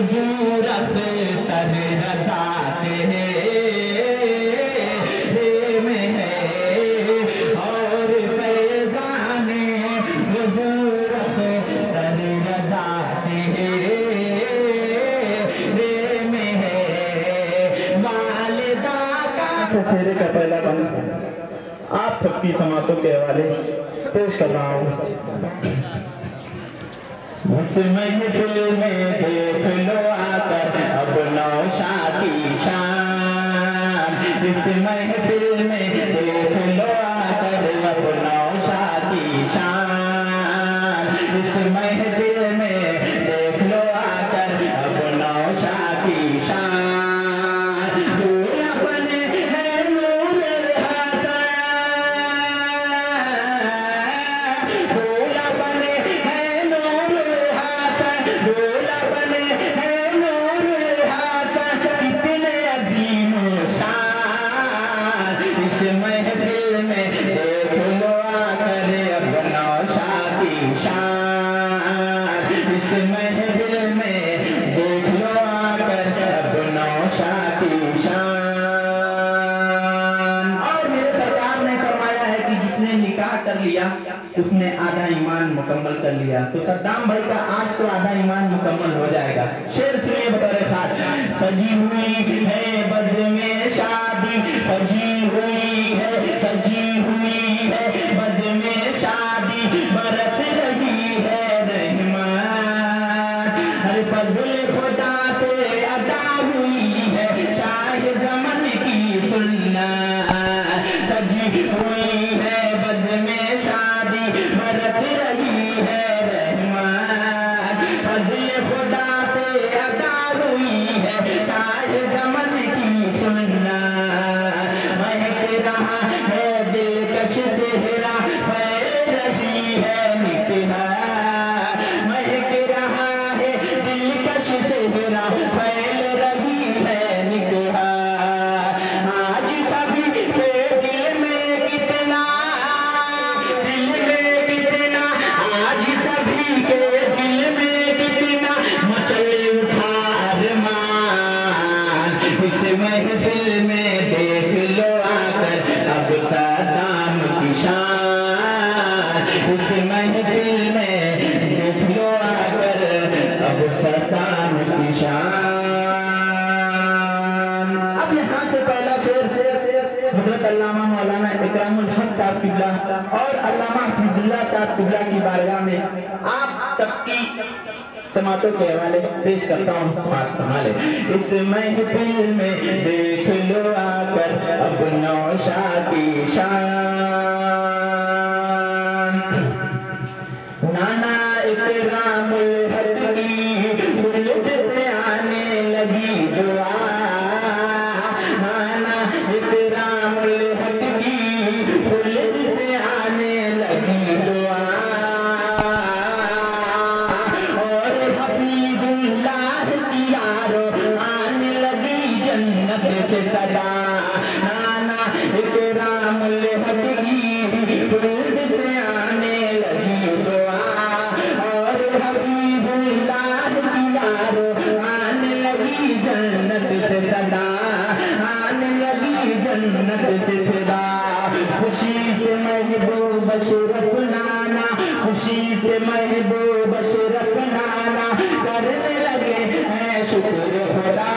हुजूर अख्तर रज़ा से में है और फैज़ाने हुजूर अख्तर रज़ा से में है वालिदा का। शेरे का पहला बंद आप सबकी समातों के हवाले पेश कर रहा हूँ। उस महफिल में देख लो आकर अब नौशाद की शान, इस महफिल में देख लो आकर अब नौशाद की शान, इस महफिल में देख लो आकर अब नौशाद की शान। दूल्हा बने हैं नूर हसन, दूल्हा बने हैं नूर हसन, दूल्हा बने हैं नूर हसन, कितने अजीम शान। इस महफिल में देख लो आकर अब नौशाद की शान, इस महफिल में देख लो आकर अब नौशाद की शान। और मेरे सरकार ने फरमाया है कि जिसने निकाह कर लिया उसने आधा ईमान मुकम्मल कर लिया। तो सद्दाम भाई का आज तो आधा ईमान मुकम्मल हो जाएगा। शेर सुनिए बतौर खास। सजी हुई है बज़ में शादी, सजी हुई है, सजी हुई है बज़ में शादी, बरस रही है रहमान, हर फज़ल खुदा से अदा हुई है शाह ज़मन की सुन्नत। सजी हुई है बज़ में शादी, बरस रही है रहमान, फज़ल खुदा से अदा हुई है शाह ज़मन की सुन्नत। महक रहा है दिलकश सेहरा, फैल रही है निकहा, महक रहा है दिलकश सेहरा, फैल रही है निकहा। आज सभी के दिल में कितना, दिल में कितना, आज सभी के दिल में कितना मचल उठा अरमान। इस महफिल में देख लो आकर अब सद्दाम की शान, इस महफिल में देख लो आकर अब सद्दाम की शान। अब यहाँ से पहला शेर हज़रत अल्लामा मौलाना इकरामुल हक साहब किबला और अल्लामा हफीजुल्लाह साहब किबला की बारगाह में आप सबकी समातों के हवाले पेश करता हूँ। समात संभाले। इस महफिल में देख लो आकर अब नौशाद की शान, नाना इकरामुल हक की मुल्क से आने लगी दुआ, नाना इकरामुल हक की मुल्क से आने लगी दुआ, और हफीजुल्लाह की यारो आने लगी जन्नत से सदा, नाना इकरामुल हक की मुल्क से आने लगी दुआ, और हफीजुल्लाह की यारो आने लगी जन्नत से सदा, आने लगी जन्नत से फिदा। खुशी से महबूब अशरफ नाना, खुशी से महबूब अशरफ नाना करने लगे हैं शुक्र खुदा,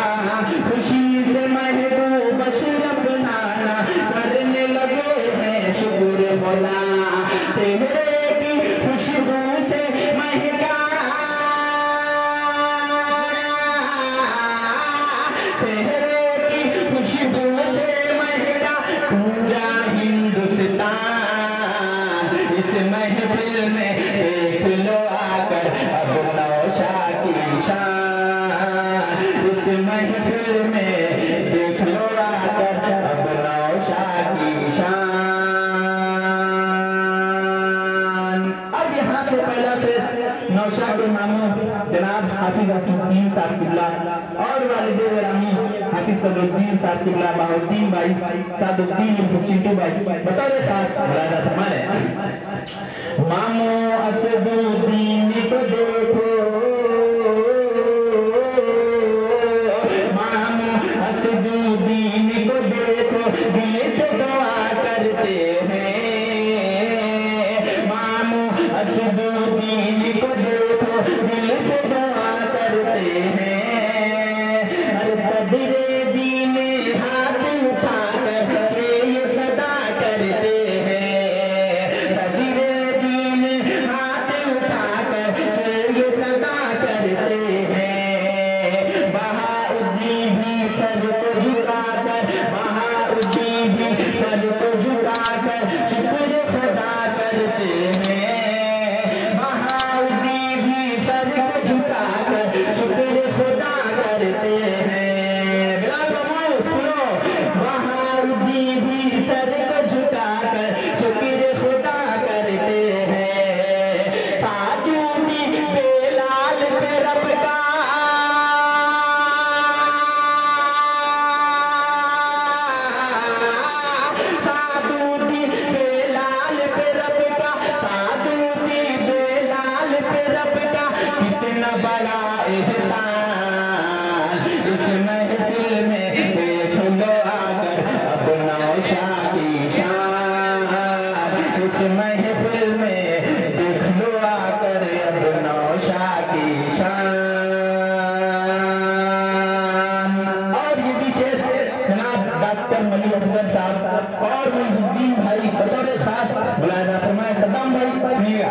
खुशी से महबूब अशरफ नाना करने लगे हैं शुक्र खुदा। सेहरे की खुशबू से महका, सेहरे की खुशबू से महका पूरा हिंदुस्तान। इस महफिल में देख लो आकर अब नौशाद की शान, इस महफिल में देख लो आकर अब नौशाद की शान। अब यहाँ से पहला शेर नौशाद के मामू जनाब हाफिज अब्दुद्दीन साहब किबला और वालिदे गिरामी हाफिज सदरुद्दीन साहब किबला, बहाउद्दीन भाई, सादुद्दीन चिंटू भाई बतौर खास मुलादा हमारे मामू असदुद्दीन को देखो, इस महफिल में देख लो आकर अब नौशाद की शान। इस महफिल में देख लो आकर अब नौशाद की शान। और ये भी शेर जनाब डॉक्टर मली असगर साहब और मुइजुद्दीन भाई बतौर खास बुलाया फरमाए सद्दाम भाई सुनिएगा।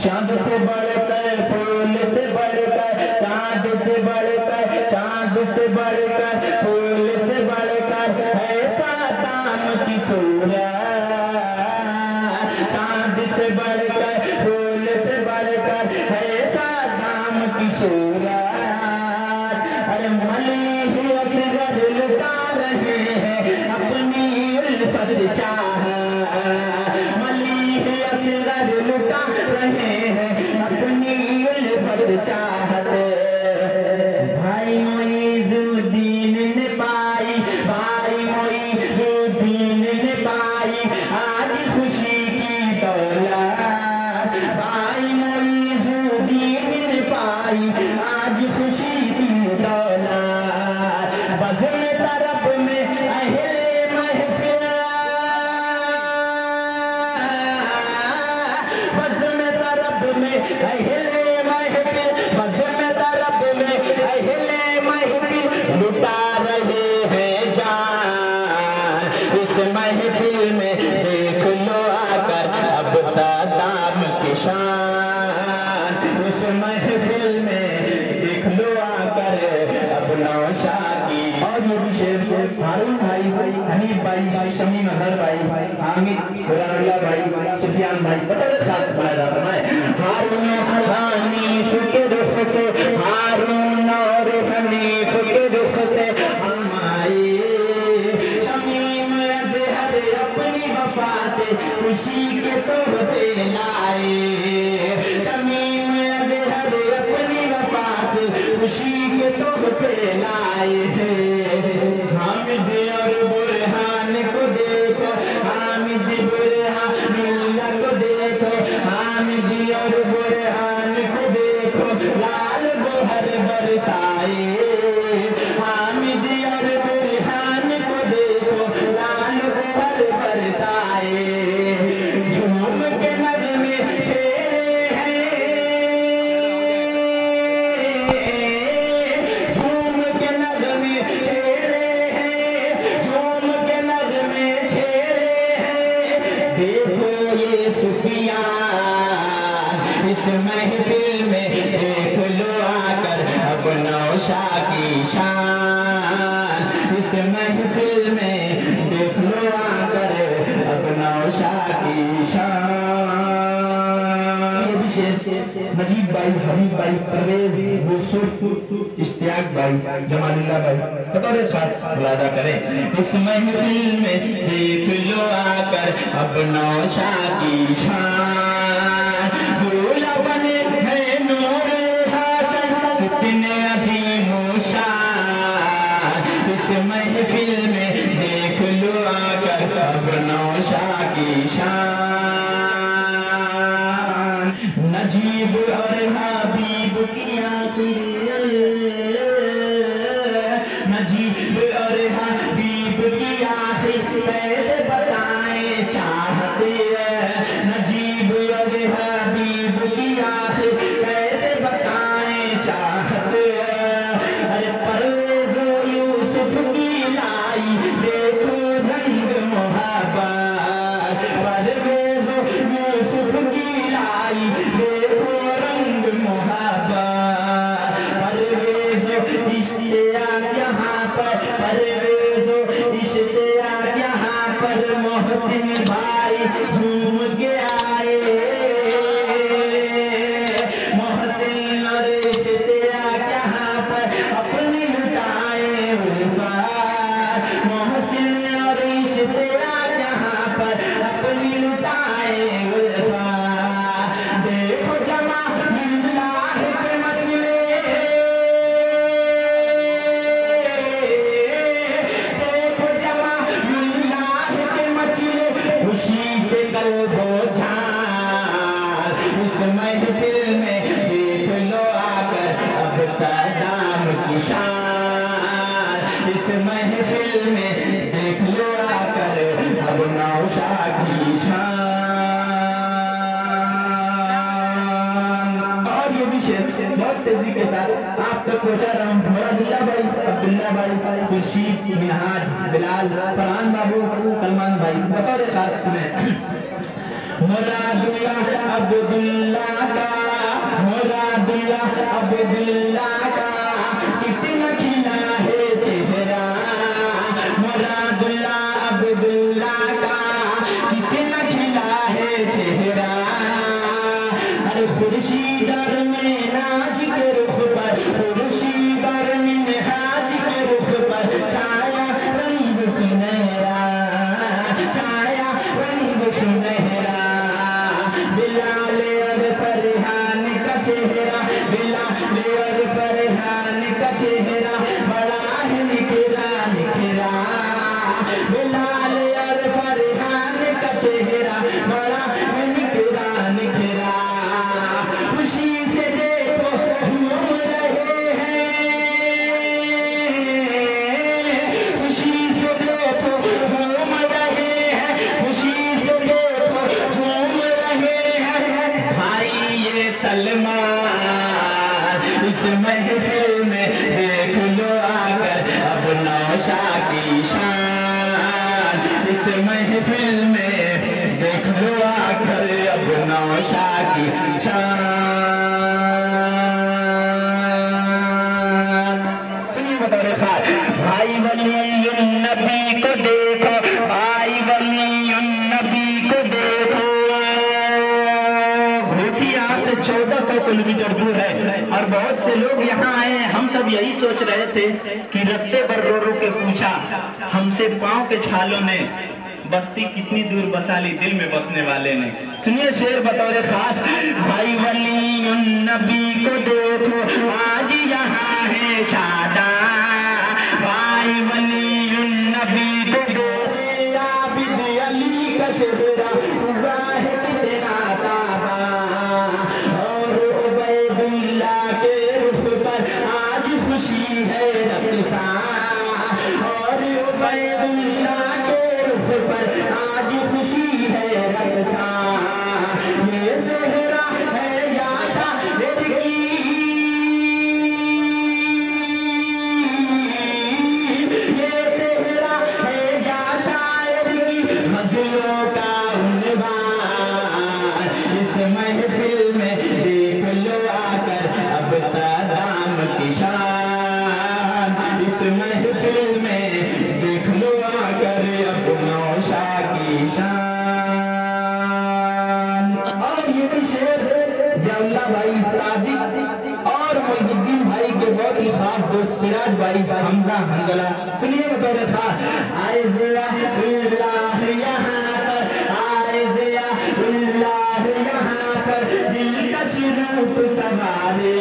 चांद से बढ़कर फूल से बढ़कर, चांद से बढ़कर, चांद से बढ़कर, फूल से बढ़कर ऐसा दाम की सूरत। चांद से बढ़कर फूल से बढ़कर ऐसा दाम की सूरत। अरे मलीह असगर लुटा रहे हैं अपनी उल्फत चाह, मलीह असगर लुटा रहे हैं अपनी उल्फत चाहत। भाई मुइजुद्दीन ने पाई, भाई मुइजुद्दीन ने पाई आज खुशी की दौलत। भाई मुइजुद्दीन ने पाई आज खुशी की दौलत। बज़्म तरफ में अहले महफिल, बज़्म तरफ में अहले महफिल, बज़्म तरफ में अहले महफिल लुटा रहे हैं जान। इस महफिल में देख लो आकर अब सद्दाम की शान। इस महफिल में देख लो आकर अब नौशाद की। और ये भी शेर हारून भाई, हनीफ भाई, शमीम अजहर भाई, हामिद कुरानुल्लाह भाई, सुफियान भाई बतौर खास बनाया जाता है। हारून हनीफ के रुख से, हारून और हनीफ के रुख से हम आए। शमीम अजहर अपनी वफा से खुशी के तोहफे लाए। शमीम अजहर अपनी वफा से खुशी के तोहफे लाए। हामिद और बुरहान को देखो, हामिद बुरहानुल्लाह को देखो, हामिद और बुरहान को देखो लाल गोहर बरसाए। हामिद और बुरहान को देखो लाल गोहर बरसाए। झूम के नगमे छेड़े हैं, झूम के नगमे छेड़े हैं, झूम के नगमे छेड़े हैं। देखो ये सुफियान इस महफिल में देख लो आकर अब नौशाद की शान। इस महफिल में देख लो आकर अब नौशाद की शान। ये भी शेर मजीद भाई, हबीब भाई, परवेज, यूसुफ, इश्तियाक भाई, जमालुल्लाह भाई बतौर खास बुलादा करें। इस महफिल में देख लो आकर अब नौशाद की शान। दूल्हा बने हैं नूर हसन कितने अजीम शान। इस महफिल में देख लो आकर अब नौशाद की शान। नजीब और हबीब की आखिर, नजीब और हबीब की आखिर कैसे बताएं चाहते हैं। नजीब और हबीब की आखिर कैसे बताएं चाहते हैं। अरे परवेज़ यूसुफ की लाई देखो रंग मोहब्बत। परवेज़ यूसुफ की लाई देखो रंग मोहब्बत। परवेज़ इश्तियाक यहाँ पर, परवेज़ इश्तियाक यहाँ पर मोहसिन भाई झूम के आए। मोहसिन और इश्तियाक यहाँ पर अपनी लुटाए उल्फत। मोहसिन और इश्तियाक यहाँ पर अपनी लुटाए उल्फत। देखो जमा मिल्लाह के मचले, देखो जमा मिल्लाह के मचले खुशी से कल्बो झाल। इस महफिल में देख लो आकर अब सद्दाम की शान। महफिल में देख लो आकर अब नौशाद की शान। और ये भी शेर बहुत तेजी के साथ आप तक पहुंचा रहा हूँ। मोरादुल्ला भाई, अब्दुल्ला भाई, खुर्शीद, मिनहाज, बिलाल, फरहान बाबू, सलमान भाई बतौर खास सुने। मोरादुल्ला अब्दुल्ला का, मोरादुल्ला अब्दुल्ला का कितना खिला है चेहरा, मोरादुल्ला अब्दुल्ला का कितना खिला है चेहरा। अरे खुर्शीद और मिनहाज के रुख पर, खुर्शीद और मिनहाज के रुख पर छाया रंग सुनहरा, छाया रंग सुनहरा। बिलाल और फरहान का चेहरा, बिलाल और फरहान का चेहरा बड़ा है निखरा निखरा, बिलाल और फरहान का चेहरा बड़ा है निखरा निखरा। खुशी से देखो झूम रहे हैं, खुशी से देखो झूम रहे हैं, खुशी से देखो झूम रहे हैं। भाई ये सलमान इस महफिल में देख लो आकर अब नौशाद की शान, इस महफिल में देख लो आकर अब नौशाद की शान। सुनिए बतौर खास, भाई वलीउन नबी को देखो, भाई वलीउन नबी को देखो। घोसी यहाँ से 1400 किलोमीटर दूर है और बहुत से लोग यहाँ आए हैं। हम सब यही सोच रहे थे कि रास्ते पर रो रो के पूछा हमसे पांव के छालों ने बस्ती कितनी दूर बसा ली दिल में बसने वाले ने। सुनिए शेर बतौर खास, भाई वलीउन नबी को देखो आज यहाँ है शादा, भाई वलीउन नबी को देखो। आबिद अली का चेहरा हुआ है कितना ताबा, और उबैदुल्ला के रुख पर आज खुशी है रक़्सा, और उबैदुल्ला के रुख पर आज खुशी है रक़्सा। ये सेहरा है या शायर की, ये सेहरा है या शायर की गज़लों का उन्वान। इस महफिल में देख लो आकर अब सदाम की शान, इस महफिल में देख लो आकर अब नौशाद की शान। और ये भी शेर ज़ियाउल्लाह भाई सादिक और मोइनुद्दीन भाई के बहुत ही खास दोस्त सिराज भाई हमजा हंजला। सुनिए बतौर खास, आए ज़ियाउल्लाह यहाँ पर, आए ज़ियाउल्लाह यहाँ पर दिलकश रूप सवारे,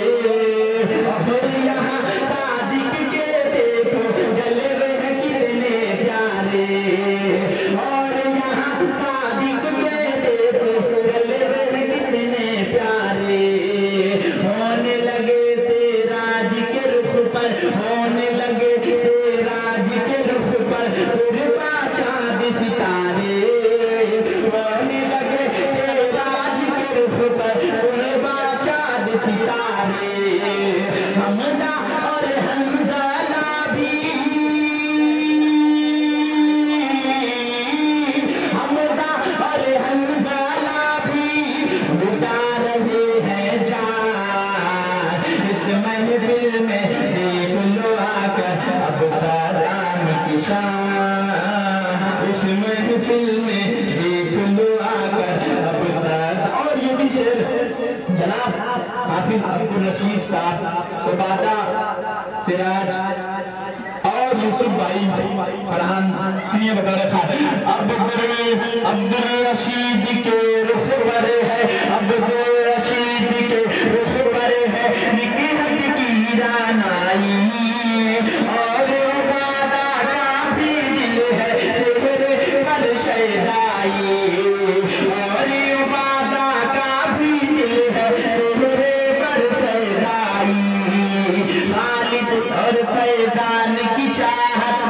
और यहाँ सादिक के देखो जलवे हैं कितने प्यारे, और यहाँ सादिक के देखो जलवे हैं कितने प्यारे। होने लगे सेराज के रुख पर, होने लगे सेराज के रुख पर उड़ता चाँद सितारे, होने लगे सेराज के रुख पर उड़ता चाँद सितारे। हमजा और हंज़ला भी, हमजा और हंज़ला भी लुटा रहे हैं जान। इस महफिल में देख लो आकर अब सदाम की शान, इस महफिल में देख लो आकर अब सदाम। और ये भी शेर जनाब हाफिज अब्दुल रशीद साहब, उबादा, सिराज और यूसुफ भाई फरहान। सुनिए बतौर खास, अब्दुल रशीद के रुख पर है, अब्दुल रशीद के रुख पर है निकहत की रानाई, और उबादा का भी दिल है तेरे पर शैदाई, और उबादा का भी दिल है तेरे पर शैदाई। खालिद और फैजान की चाहत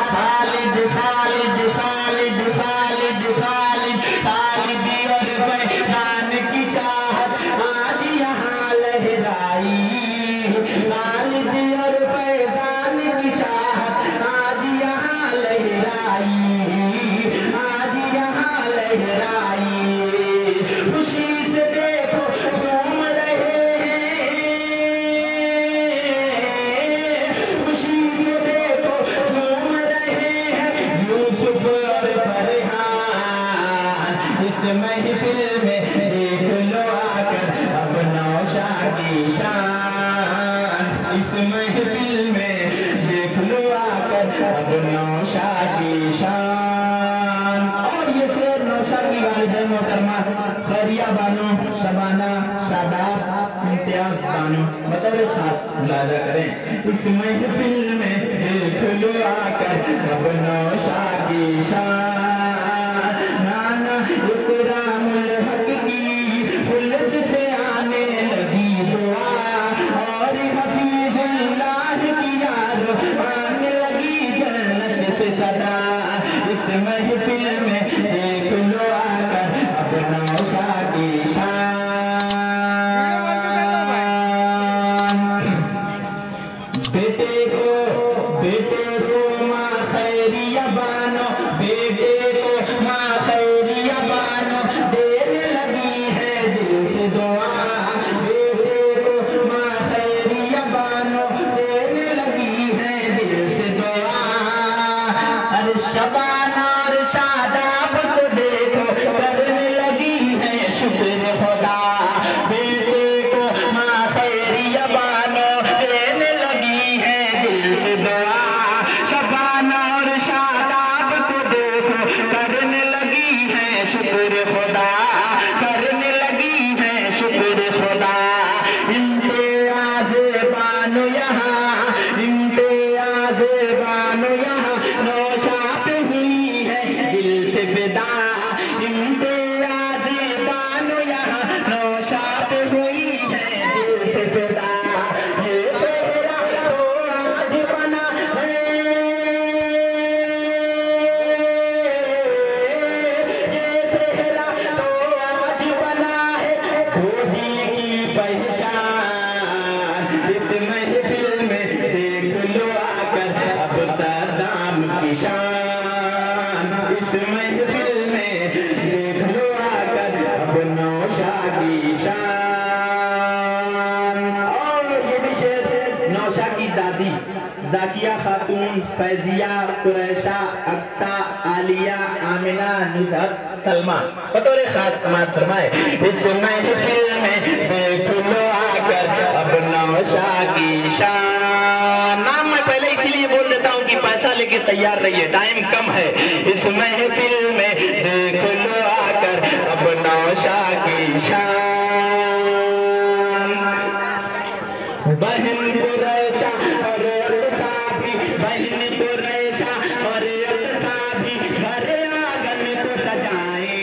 महफिल में देख लो आकर अब नौशा की शान। और ये शेर नौशा की वालिदा मोहतरमा खैरिया बानो, शबाना, शादाब, इम्तियाज बानो बतौर खास मुलाजा करें। इस महफिल में देख लो आकर अब नौशा की शान। नाना इकरामुल हक की उल्लत से आने लगी दुआ, और हफीजुल्लाह की याद आने लगी जन्नत से सदा। इस महफिल में देख लो आकर अब नौशा की शान। बेटे को माँ खैरिया बानो, बेटे को माँ खैरिया बानो देने लगी है दिल से दुआ। बेटे को माँ खैरिया बानो देने लगी है दिल से दुआ। अरे शबाना और शादाब को देखो करने लगी है शुक्र खुदा। बेटे को माँ खैरिया बानो देने लगी है दिल से दुआ। शबाना और शादाब को देखो करने लगी है शुक्र खुदा, करने लगी है शुक्र खुदा। इम्तियाज बानो यहाँ, इम्तियाज बानो यहाँ नौशा पे हुई है दिल से फिदा। इम्तियाज बानो यहाँ नौशा पे हुई है दिल से फिदा। ये सेहरा तो आज बना है, ये सेहरा तो आज बना है गोदी की पहचान। इस महफिल में देख लो आकर अब सद्दाम की शान। इस महफिल में देख लो आकर अब नौशा की शान। और ये भी शेर नौशा की दादी जाकिया खातून, फैजिया, कुरैशा, अक्सा, आलिया, आमिना, नुज़हत, सलमा बतौर खास समात फरमाए। इस महफिल में देख लो आकर अब नौशा की शान। नाम मैं पहले इसीलिए बोल देता हूँ कि पैसा लेके तैयार रहिए, टाइम कम है। इस महफिल में देख लो आकर अब नौशा की शान। बहन कुरैशा और अक्सा भी, बहन कुरैशा और अक्सा भी घर आंगन को सजाए।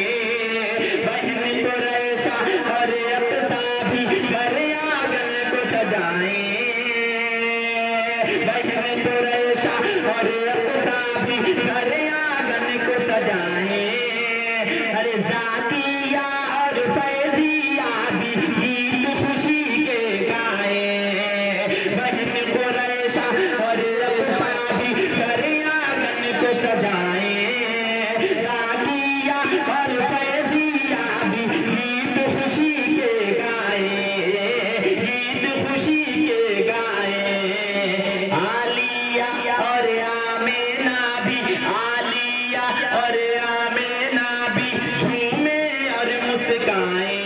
बहन कुरैशा और अक्सा भी घर आंगन को सजाए। बहन कुरैशा और अक्सा भी घर आंगन को सजाए। अरे जाकिया और फैजिया भी गीत खुशी के गाए। बहन कुरैशा और अक्सा भी घर आंगन को सजाए। जाकिया और फैजिया भी गीत खुशी के गाए, गीत खुशी के गाए। आलिया और आमिना भी, आलिया और आमिना भी झूमे और मुस्काए।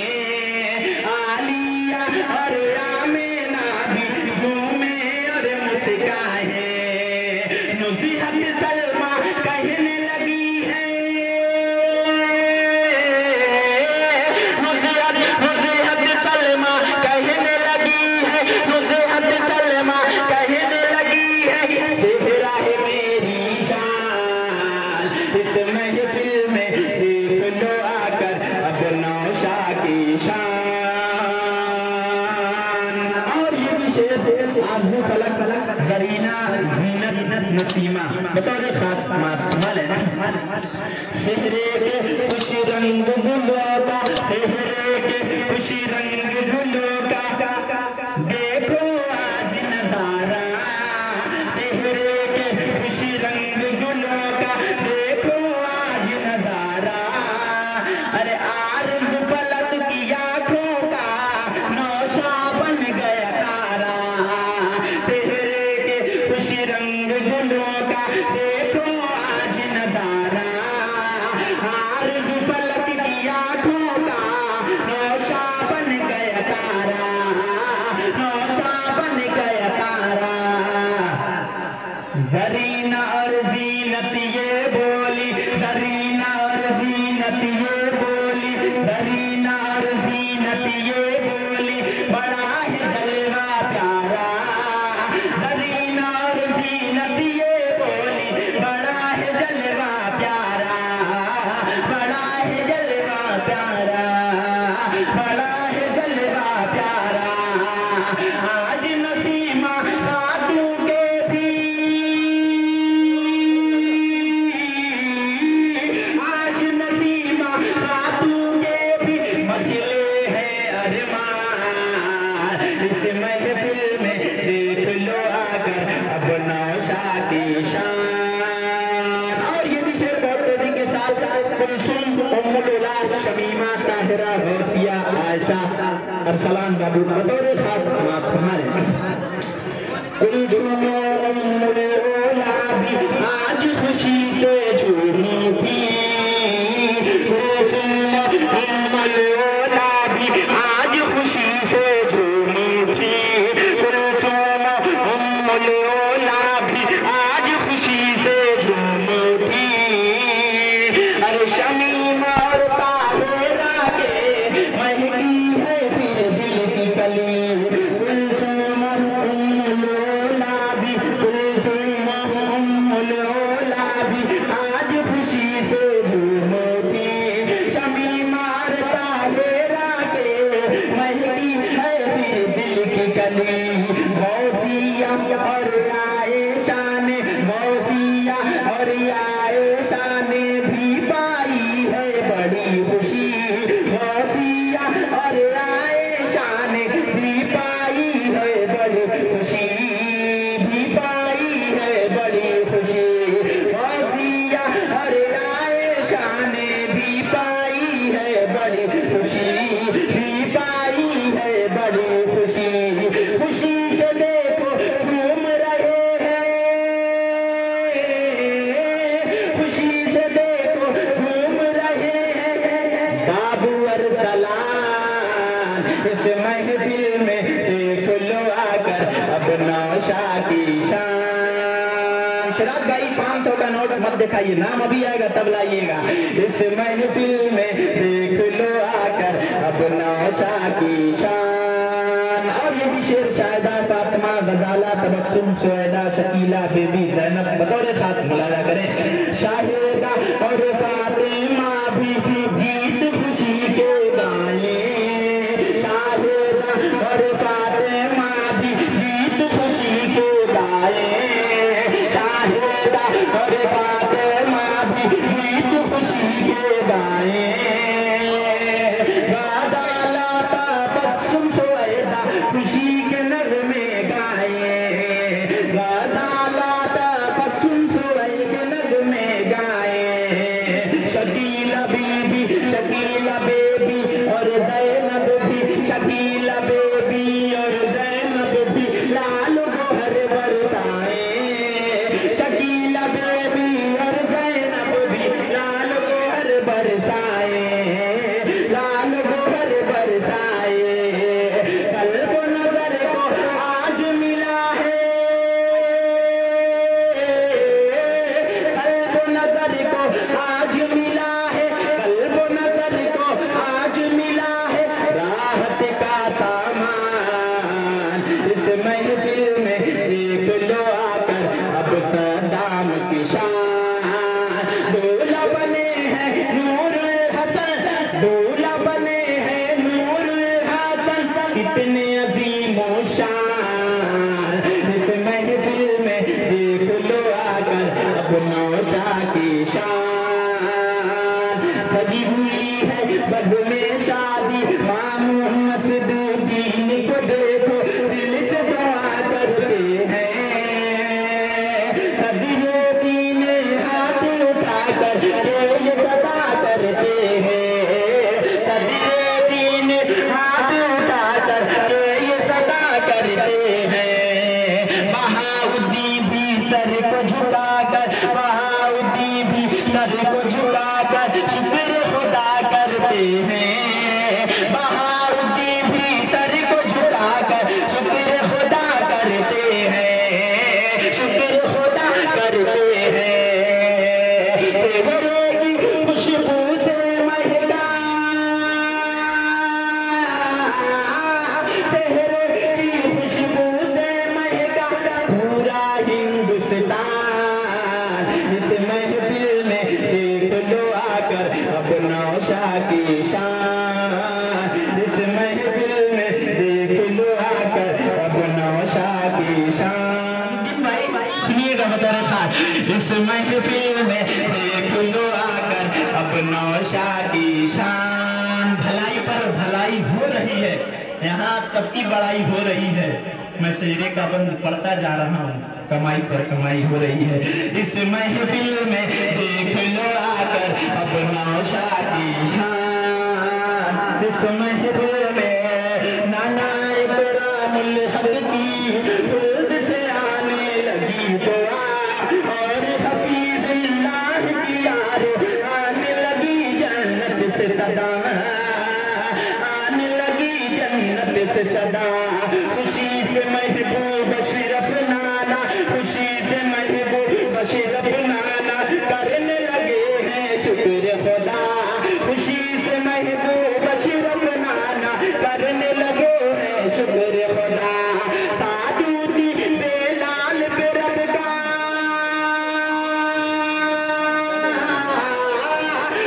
आलिया और आमिना भी झूमे और मुस्काए। नुज़हत सलमा कहने लगी है, नुज़हत सलमा कहने लगी है, नुज़हत सलमा कहने लगी है सेहरा है मेरी जान। इस महफिल में देख लो आकर अब नौशा की शान। और ये भी शेर आरज़ू फलक जरीना ज़ीनत नसीमा बतौर खास माले सेहरे के खुशी रंग गुलों का, सेहरे के खुशी रंग गुलों का देखो आज नजारा। सेहरे के खुशी रंग गुलों का देखो आज नजारा। अरे आरज़ू फलक की आँखों का नौशा बन गया तारा। सेहरे के खुशी रंग गुलों का देखो आज नजारा। आरज़ू फलक की आँखों का नौशा बन गया तारा, नौशा बन गया तारा। जरीना और जीनत ये बोली, जरीना और जीनत ये बोली, जरीना और जीनत ये बोली, बड़ा है जलवा प्यारा। जरीना और जीनत ये बोली, बड़ा है जलवा प्यारा, बड़ा है जलवा प्यारा, बड़ा है जलवा प्यारा। आज नसीमा खातूं के भी, आज नसीमा खातूं के भी मचले हैं अरमान। इस महफिल में देख लो आकर अपना शादी शान। और ये भी शेर बहुत तेजी के साथ कुलसुम, उम्मुल उला, शमीमा, ताहिरा, गौसिया, आयशा, अरसलान बाबू बतौर खास समाप्त हमारे। कुलसुम उम्मुल उला भी आज खुशी से झूमी थी, कुलसुम उम्मुल उला भी आज खुशी से झूमी थी, कुलसुम उम्मुल उला भी आज खुशी से झूमी थी। अरे शमीमा और ताहिरा के महकी है फिर दिल की कली, कुलसुम उम्मुल उला भी, कुलसुम उम्मुल उला भी आज खुशी से झूमी थी। शमीमा और ताहिरा के महकी है फिर दिल की कली। गौसिया और आयशा ने, गौसिया और आयशा ने भी पाई है बड़ी खुशी। गौसिया और आयशा ने भी पाई है बड़ी खुशी, भी पाई है बड़ी खुशी। गौसिया और आयशा ने भी पाई है बड़ी खुशी, भी पाई है बड़ी खुशी। खुशी से देखो झूम रहे हैं, खुशी से देखो झूम रहे हैं बाबू अरसलान। इस महफिल में देख लो आकर अपना शादी शान। फिराद भाई 500 का नोट मत दिखाइए, नाम अभी आएगा तब लाइएगा। इस महफिल में देख लो आकर अपना शादी शान। और ये भी शेर शायदा, फातिमा, गजाला, तबस्सुम, सुएदा, शकीला, बेबी, ज़ैनब बतौर खास मुलाजा करें। शाहिदा और फातिमा भी गीत खुशी के गाए, शाहिदा और फातिमा भी गीत खुशी के गाए, शाहिदा और फातिमा भी गीत खुशी के गाए। गजाला, तबस्सुम, सुएदा खुशी के नगमे गाए, गजाला, तबस्सुम, सुएदा के नगमे गाए। इस महफिल में देख लो आकर अब नौशाद की शान। भलाई पर भलाई हो रही है, यहाँ सबकी बड़ाई हो रही है। मैं शेरे का बंद पढ़ता जा रहा हूँ, कमाई पर कमाई हो रही है। इस महफिल में देख लो आकर अब नौशाद की शान। इस महफिल में नाना इकरामुल हक की खुद से आने लगी दुआ, और हफीजुल्लाह की यारो आने लगी जन्नत से सदा, आने लगी जन्नत से सदा। खुशी से महबूब अशरफ नाना, खुशी से महबूब अशरफ नाना करने लगे हैं शुक्र खुदा। खुशी से महबूब अशरफ नाना करने लगे हैं शुक्र खुदा। सादूती बेलाल पे रब का,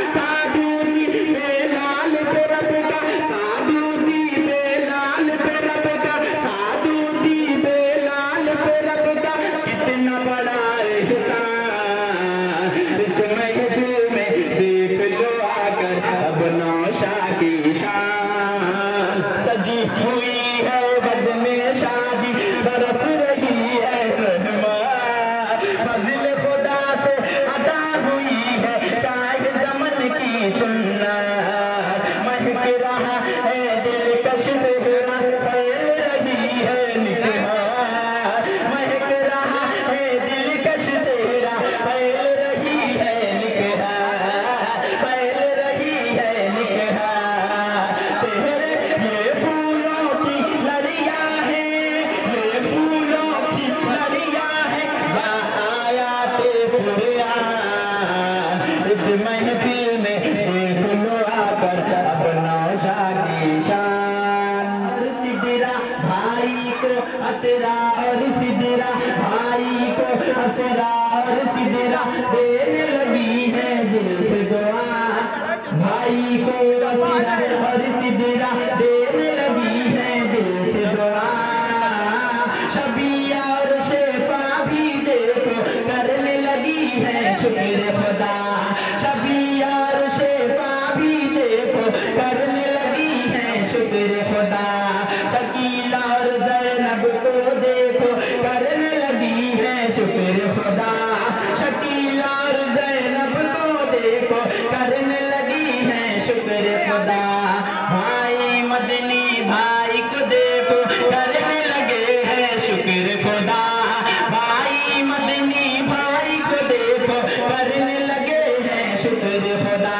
सादूती बेलाल पे रब का, सादूती बेलाल पे रब का, सादूती बेलाल पे रब का कितना बड़ा एहसान। इस महफिल में देख लो आकर अब नौशाद की शान। सजी हुई है बज़ में शादी, बरस रही है रहमत, फज़ल खुदा से अदा हुई है शाह ज़मन की सुन्नत। महक रहा है दिलकश सेहरा, फैल रही है निकहार। महक रहा है दिलकश सेहरा, फैल रही है निकहार, फैल रही है निकहार। सेहरे ये फूलों की लड़ियाँ हैं, ये फूलों की लड़ियाँ हैं, या आयाते कुरान। इस महफिल में देख लो आकर अब नौशाद की शान। सिदरा भाई को असरा और सिदरा भाई को असरा और सिदरा देने लगी है दिल से दुआ। भाई को असरा और सिदरा देने लगी है दिल से दुआ। शबिया और शेफा भी देखो करने लगी है शुक्र खुदा। शबिया और शेफा भी देखो करने लगी है शुक्र खुदा। शकीला और ज़ैनब को देखो करने लगी है शुक्र खुदा। शकीला और ज़ैनब को देखो करने लगी है शुक्र खुदा। भाई मदनी भाई को देखो करने लगे हैं शुक्र खुदा। भाई मदनी भाई को देखो करने लगे हैं शुक्र खुदा।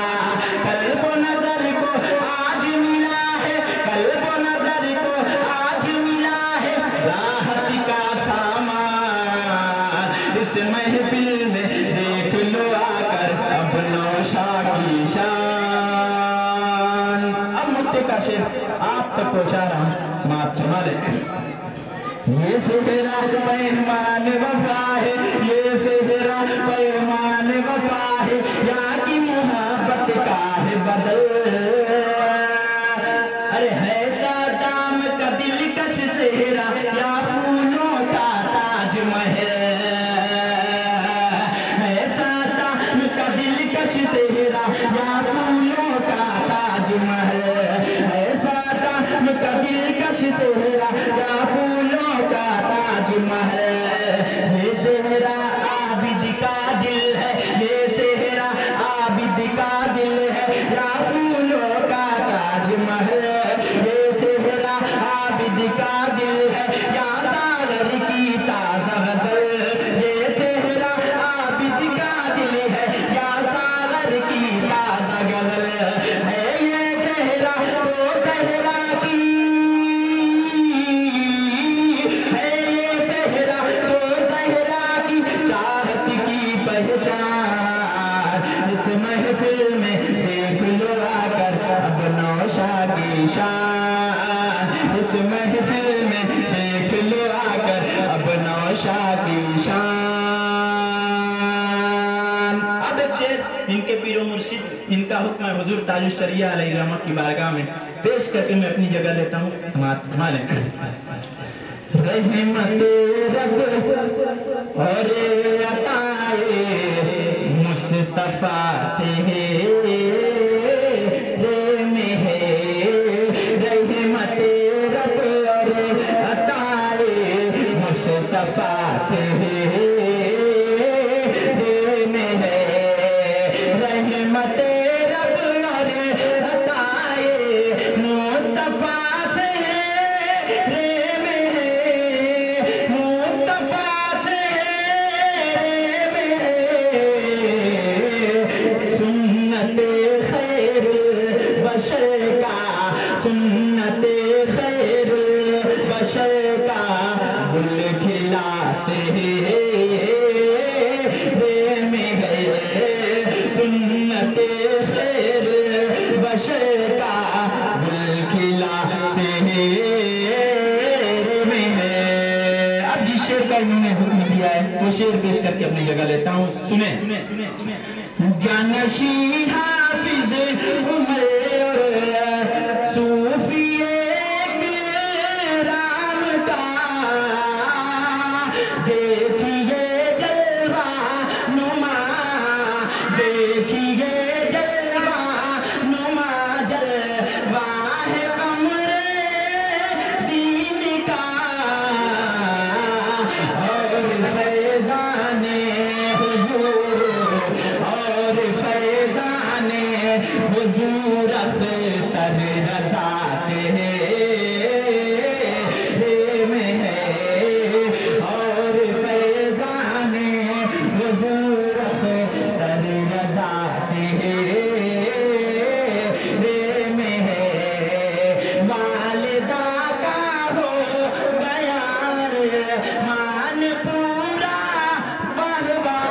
कल्ब नजर को आज मिला है, कल्ब नजर को आज मिला है राहत का सामान। इस महफिल में देख लो आकर अब नौशाद की शान। अब मुक्ति का शेर आप तक पहुंचा रहा हूं, समाप्त हमारे। ये सेहरा पैमान वफा है, ये सेहरा पैमान वफा है, या की मोहब्बत का है बदल। अरे है सादाम का दिलकश सेहरा, या फूलों का ताजमहल। है सादाम का दिलकश सेहरा, या फूलों का ताजमहल। है सादाम का दिलकश सेहरा, या फूलों का ताजमहल। ये सेहरा आबिद का दिल है, ये सेहरा आबिद का दिल है, या फूलों का ताजमहल। ये सेहरा आबिद का दिल है, या सागर की ताजा गजल। ये सेहरा आबिद का दिल है, या सागर की ताजा गजल। है ये सेहरा तो सहरा की, है ये सेहरा तो सहरा की चाहत की पहचान। इस महफिल में देख लो आकर अब नौशाद की शान। इस महफिल में देख लो आकर अब नौशाद की शान। अब एक शेर इनके पीरो मुर्शिद इनका हुक्म है हुजूर ताजुश शरिया अलैहि रहमत की बारगाह में पेश करके मैं अपनी जगह लेता हूँ। समाप्त माले रहमत रब और अता मुस्तफा से रे में है रहमत रब और अताए मुस्तफा से रे में है रहमत रब और अताए मुस्तफा से रे में है मुस्तफा से रे में है सुन्नत खैर बशर का सुन्नत खैर बशर का गुल खिला से रे में है सुन्नत खैर बशर का गुल खिला से रे में है। अब जिस शेर का इन्होंने हुक्म दिया है वो शेर पेश करके अपनी जगह लेता हूँ, सुने। जानशी हाफिज उमर और सूफिए राम का देखिए जलवा नुमा देखिए जलवा नुमा जलवा है कमरे दीन का और फैजाने हुजूर और फैजाने हुजूर अख्तर रजा से रे में है और फैजाने हुजूर अख्तर रजा से रे में है वालिदा का हो गया मान पूरा बहवा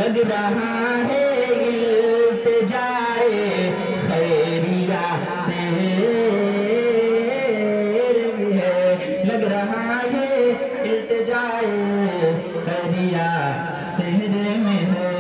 लग रहा है इल्तिजाए खैरिया से भी है लग रहा है इल्तिजाए खैरिया शहर में है।